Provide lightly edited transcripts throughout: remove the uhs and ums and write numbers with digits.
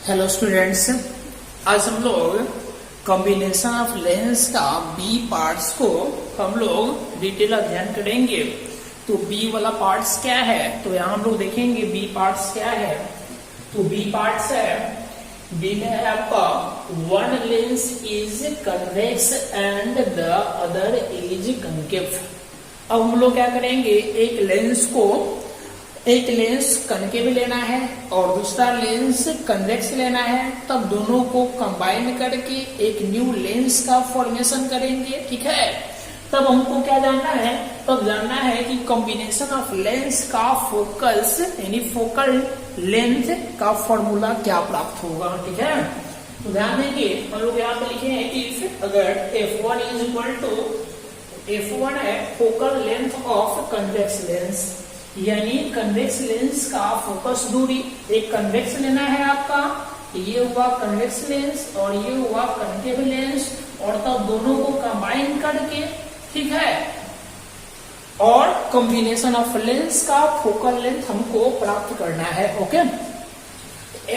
Hello students, आज हम लोग कॉम्बिनेशन ऑफ लेंस का बी पार्ट्स को हम लोग डिटेल अध्ययन करेंगे। तो बी वाला पार्ट्स क्या है, तो यहाँ हम लोग देखेंगे बी पार्ट्स क्या है। तो बी पार्ट्स है, बी में है आपका one lens is convex and the other is concave. अब हम लोग क्या करेंगे, एक लेंस कनकेव लेना है और दूसरा लेंस कन्वेक्स लेना है, तब दोनों को कंबाइन करके एक न्यू लेंस का फॉर्मेशन करेंगे। ठीक है, तब हमको क्या जानना है, तब जानना है कि कॉम्बिनेशन ऑफ लेंस का फोकस यानी फोकल लेंथ का फॉर्मूला क्या प्राप्त होगा। ठीक है, तो ध्यान देंगे, हम लोग यहाँ पे लिखे हैं कि अगर F1 is equal to F1 है focal length of convex lens, यानी कन्वेक्स लेंस का फोकस दूरी, एक कन्वेक्स लेना है आपका, ये हुआ कन्वेक्स लेंस और ये हुआ कनकेव लेंस, और तब दोनों को कंबाइन करके, ठीक है, और कॉम्बिनेशन ऑफ लेंस का फोकल लेंथ हमको प्राप्त करना है। ओके,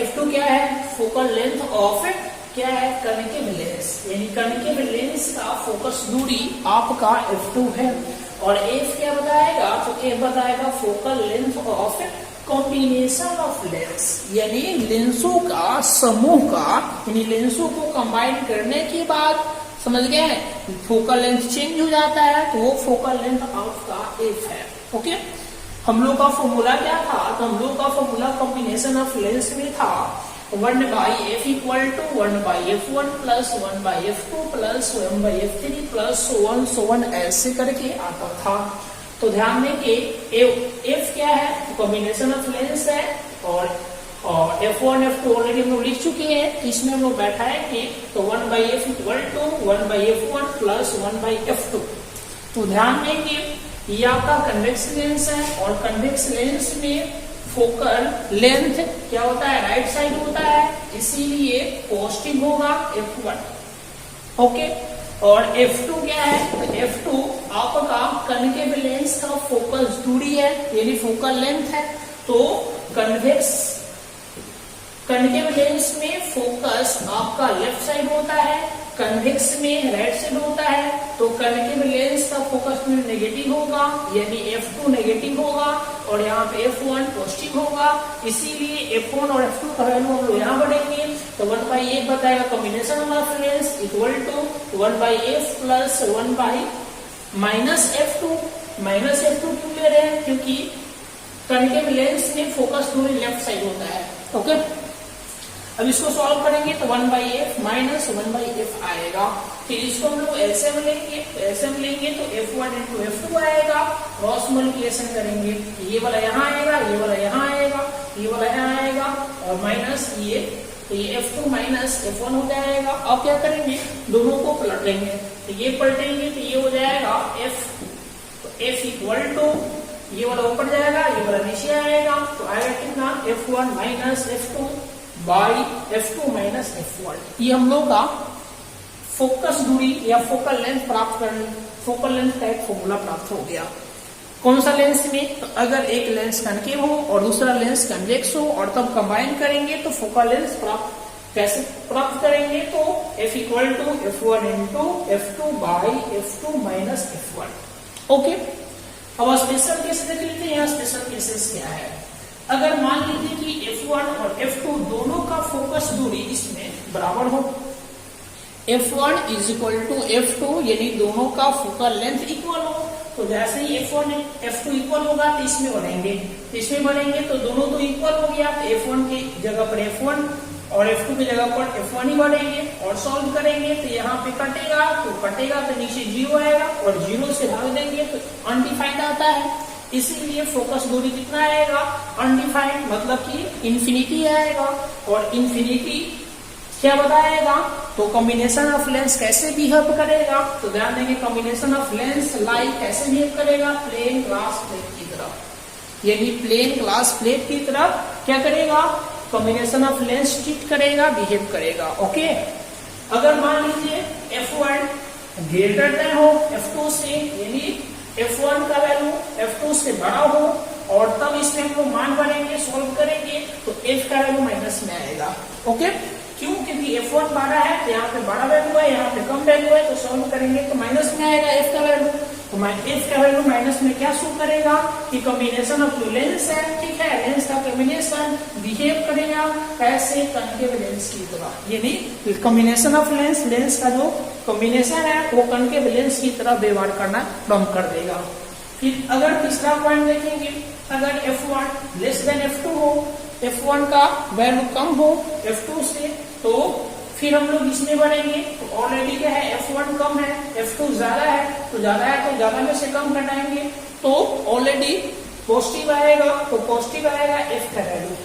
F2 क्या है, फोकल लेंथ ऑफ क्या है, कनकेव लेंस, यानी कनकेव लेंस का फोकस दूरी आपका F2 है। और F क्या बताएगा, तो F बताएगा focal length of combination of lens, यानी लेंसों का समूह का, यानी लेंसों को कंबाइन करने के बाद, समझ गए, फोकल लेंथ चेंज हो जाता है, तो वो फोकल लेंथ आपका F है। ओके, हम लोग का फॉर्मूला क्या था, तो हम लोग का फॉर्मूला कॉम्बिनेशन ऑफ लेंस में था 1/f equal to 1/f1 plus 1/f2 plus 1/f3 plus so on ऐसे करके आता था। तो ध्यान दें कि F क्या है, कॉम्बिनेशन ऑफ लेंस है, और F1 F2 ऑलरेडी हम लोग लिख चुके हैं, इसमें हम लोग बैठाएंगे तो 1/f equal to 1/f1 plus 1/f2। तो ध्यान देंगे ये आपका कन्वेक्स लेंस है, और कन्वेक्स लेंस में फोकल लेंथ क्या होता है, राइट साइड होता है, इसीलिए पॉजिटिव होगा F1। ओके, और F2 क्या है, F2 आपका कनकेव लेंस का फोकस दूरी है, यानी फोकल लेंथ है। तो कनकेव लेंस में फोकस आपका लेफ्ट साइड होता है, कन्वेक्स में राइट साइड होता है। तो कनकेव लेंस का फोकस में नेगेटिव होगा, यानी F2 नेगेटिव होगा, और यहाँ पे F1 पॉजिटिव होगा, इसीलिए F1 और F2 का वैल्यू हम लोग यहाँ बढ़ेंगे। तो 1/f बताएगा combination of lens equal to 1/f plus 1/-f2। -f2 क्यों ले रहे हैं, क्योंकि कनकेव लेंस में फोकस दूरी लेफ्ट साइड होता है। ओके, अब इसको सॉल्व करेंगे तो 1/f माइनस 1/f आएगा। फिर इसको हम लोग एलसीएम लेंगे तो F1 इंटू F2 आएगा, क्रॉस मल्टीप्लिकेशन करेंगे, ये वाला यहाँ आएगा, ये वाला यहाँ आएगा, ये वाला यहाँ आएगा, और माइनस ये, तो ये F2 माइनस F1 हो जाएगा। अब क्या करेंगे, दोनों को पलटेंगे, तो ये पलटेंगे तो ये हो जाएगा F इक्वल टू, ये वाला ऊपर जाएगा, ये वाला नीचे आएगा, तो आएगा कितना, F1 minus F2 by F2 minus F1। ये हम लोग का फोकस दूरी या फोकल लेंथ फोकल लेंथ का एक फॉर्मूला प्राप्त हो गया। कौन सा लेंस में, तो अगर एक लेंस कनकेव हो और दूसरा लेंस कन्वेक्स हो, और तब कंबाइन करेंगे तो फोकल लेंथ कैसे प्राप्त करेंगे, तो F equal to F1 into F2 by F2 minus F1। Okay, अब स्पेशल केस देख लेते हैं। यहाँ स्पेशल केसेस क्या है, अगर मान लीजिए कि F1 और F2 दोनों का फोकस दूरी इसमें बराबर हो, F1 is equal to F2, यानी दोनों का फोकल लेंथ इक्वल हो, तो जैसे ही F1 F2 इक्वल होगा तो इसमें बढ़ेंगे, तो दोनों तो इक्वल हो गया, तो F1 की जगह पर F1 और F2 की जगह पर F1 ही बढ़ेंगे, और सॉल्व करेंगे तो यहाँ पे कटेगा तो नीचे 0 आएगा, और 0 से भाग देंगे तो अनडिफाइंड आता है, इसीलिए फोकस दूरी कितना आएगा, अनडिफाइंड, मतलब कि इंफिनिटी आएगा। और इंफिनिटी क्या बताएगा, तो कॉम्बिनेशन ऑफ लेंस कैसे बिहेव करेगा, तो ध्यान देंगे कॉम्बिनेशन ऑफ लेंस लाइक कैसे बिहेव करेगा, प्लेन ग्लास प्लेट की तरफ, यानी प्लेन ग्लास प्लेट की तरफ क्या करेगा, कॉम्बिनेशन ऑफ लेंस ट्रीट करेगा, बिहेव करेगा। ओके, अगर मान लीजिए F1 ग्रेटर देन हो F2 से, यानी F1 का वैल्यू F2 से बड़ा हो, और तब इसमें हम लोग मान भरेंगे, सॉल्व करेंगे तो F का वैल्यू माइनस में आएगा। ओके, क्यों? क्योंकि F1 12 है तो यहाँ पे 12 वैल्यू है, यहाँ पे कम वैल्यू है, तो सॉल्व करेंगे तो माइनस में आएगा F का वैल्यू। तो F का वैल्यू माइनस में क्या शो करेगा कि कॉम्बिनेशन ऑफ लेंस है, ठीक है, लेंस का कॉम्बिनेशन बिहेव करेगा कैसे? कनकेव लेंस की तरह, यानी कॉम्बिनेशन ऑफ लेंस, लेंस का जो कॉम्बिनेशन है वो कनकेव लेंस की तरह व्यवहार करना बंद कर देगा। फिर अगर तीसरा पॉइंट देखेंगे, अगर F1 लेस देन F2 हो, F1 का वैल्यू कम हो F2 से, तो फिर हम लोग इसमें बढ़ेंगे। तो ऑलरेडी क्या है, F1 कम है, F2 ज्यादा है, तो ज्यादा में से कम घटाएंगे तो ऑलरेडी पॉजिटिव आएगा, तो पॉजिटिव आएगा F का वैल्यू।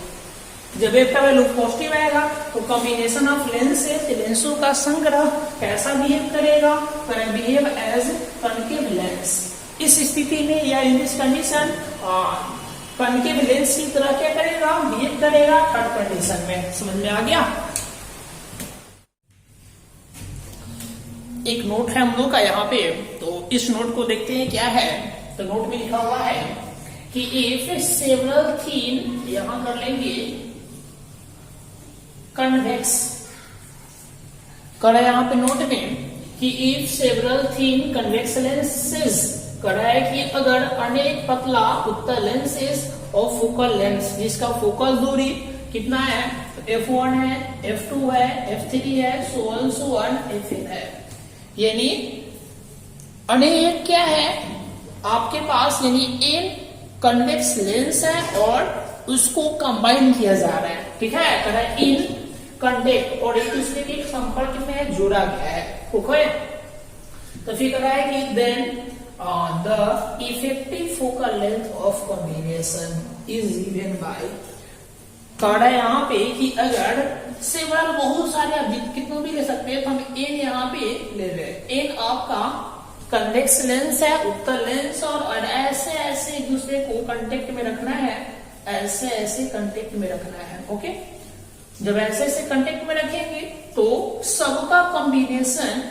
जब F का वैल्यू पॉजिटिव आएगा तो कॉम्बिनेशन ऑफ लेंसेज, लेंसों का संग्रह कैसा बिहेव करेगा? Behave as concave lens. इस स्थिति में या in this condition concave lens की तरह क्या करेगा? बिहेव करेगा थर्ड कंडीशन में। समझ में आ गया? एक नोट है हम लोग का यहाँ पे, तो इस नोट को देखते हैं क्या है। तो नोट में लिखा हुआ है कि इफ सेवरल थीन, यहां कर लेंगे कन्वेक्स, करा यहाँ पे नोट में कि if several thin convex lenses, करा है कि अगर अनेक पतला उत्तल लेंसेज और फोकल लेंस जिसका फोकल दूरी कितना है, F1 है, F2 है, F3 है, so on Fn है, यानी अनेक क्या है आपके पास, यानी n कन्वेक्स लेंस है और उसको कंबाइन किया जा रहा है, ठीक है, कह रहा है इन कंडक्ट और एक दूसरे के संपर्क में जोड़ा गया है, ओके। तो फिर कह रहा है कि then the effective focal length of combination is given by, कह रहा है यहाँ पे कि अगर सेवरल बहुत सारे आप कितने भी ले सकते हैं, तो हम n यहाँ पे ले रहे हैं। n आपका कन्वेक्स लेंस है, उत्तल लेंस, और ऐसे ऐसे एक दूसरे को कांटेक्ट में रखना है, ऐसे ऐसे कांटेक्ट में रखना है, ओके। जब ऐसे ऐसे कांटेक्ट में रखेंगे तो सबका कॉम्बिनेशन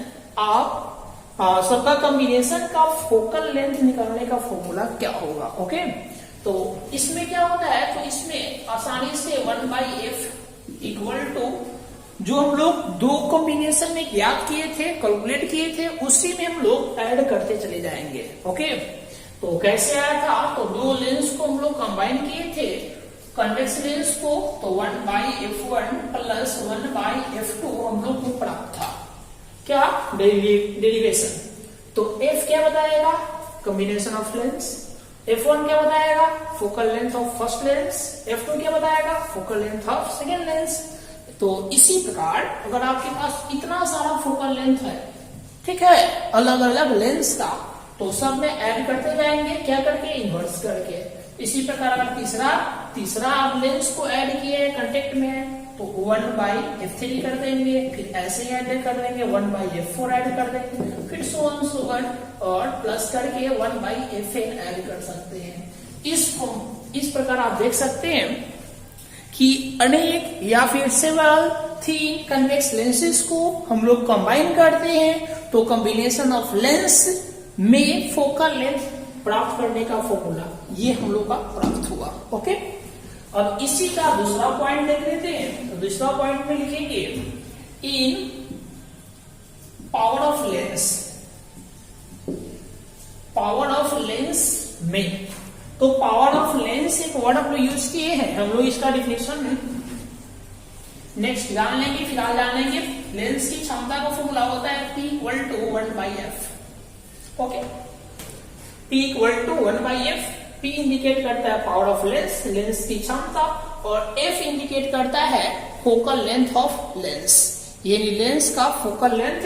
सबका कॉम्बिनेशन का फोकल लेंथ निकालने का फॉर्मूला क्या होगा, ओके। तो इसमें क्या होता है, तो इसमें आसानी से 1/f इक्वल टू जो हम लोग दो कॉम्बिनेशन में याद किए थे, कैलकुलेट किए थे, उसी में हम लोग ऐड करते चले जाएंगे, ओके। तो कैसे आया था, तो दो लेंस को हम लोग कंबाइन किए थे, कन्वेक्स लेंस को, तो 1/f1 प्लस 1/f2 हम लोग को प्राप्त था, क्या डेरिवेशन। तो f क्या बताएगा, कॉम्बिनेशन ऑफ लेंस, F1 क्या बताएगा, focal length of first lens, F2 क्या बताएगा, focal length of second lens. तो इसी प्रकार अगर आपके पास इतना सारा फोकल लेंथ है, ठीक है, अलग अलग लेंस का, तो सब में ऐड करते जाएंगे, क्या करके, इन्वर्स करके। इसी प्रकार अगर तीसरा आप लेंस को ऐड किए कांटेक्ट में, तो 1/f3 कर देंगे, फिर ऐसे ही ऐड कर देंगे, 1/f4 ऐड कर देंगे, फिर so on और प्लस करके 1/fn ऐड कर सकते हैं। इस प्रकार आप देख सकते हैं कि अनेक या फिर सेवरल थीन कन्वेक्स लेंसेज को हम लोग कंबाइन करते हैं, तो कॉम्बिनेशन ऑफ लेंस में फोकल लेंथ प्राप्त करने का फॉर्मूला ये हम लोग का प्राप्त हुआ, ओके। अब इसी का दूसरा पॉइंट देख लेते हैं। तो दूसरा पॉइंट में लिखेंगे इन power of lens, power of lens में, तो पावर ऑफ लेंस एक वर्ड हम लोग यूज किए हैं, हम लोग इसका डिफिनेशन नेक्स्ट जान लेंगे, फिलहाल जान लेंगे। लेंस की क्षमता का फॉर्मूला होता है P = 1/f, okay. P = 1/f, P indicate करता है पावर ऑफ लेंस, लेंस की क्षमता, और F इंडिकेट करता है फोकल लेंथ ऑफ लेंस, यानी लेंस का फोकल लेंथ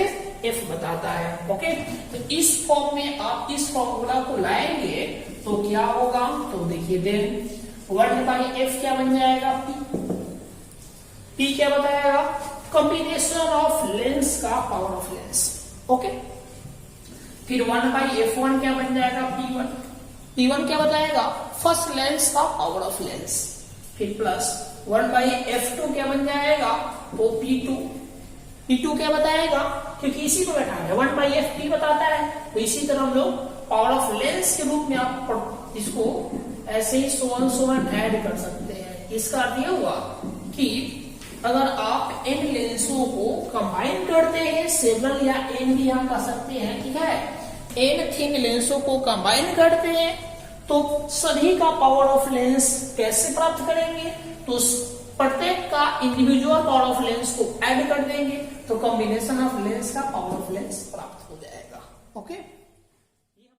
F बताता है, ओके। तो इस फॉर्म में आप इस फॉर्मूला को लाएंगे तो क्या होगा, तो देखिए देन 1/f क्या बन जाएगा, P क्या बताएगा, कॉम्बिनेशन ऑफ लेंस का पावर ऑफ लेंस, ओके। फिर 1/f1 क्या बन जाएगा, P1 क्या बताएगा, फर्स्ट लेंस का पावर ऑफ लेंस, फिर प्लस 1/f2 क्या बन जाएगा, तो P2 क्या बताएगा, क्योंकि इसी को बैठा है 1/f बताता है, तो इसी तरह हम लोग पावर ऑफ लेंस के रूप में आप इसको ऐसे ही so on ऐड कर सकते हैं। इसका अर्थ यह हुआ कि अगर आप इन लेंसों को कंबाइन करते हैं, सेवरल या एन भी यहां कर सकते हैं, ठीक है, एन थिन लेंसों को कंबाइन करते हैं तो सभी का पावर ऑफ लेंस कैसे प्राप्त करेंगे, तो प्रत्येक का इंडिविजुअल पावर ऑफ लेंस को ऐड कर देंगे तो कॉम्बिनेशन ऑफ लेंस का पावर ऑफ लेंस प्राप्त हो जाएगा। ओके।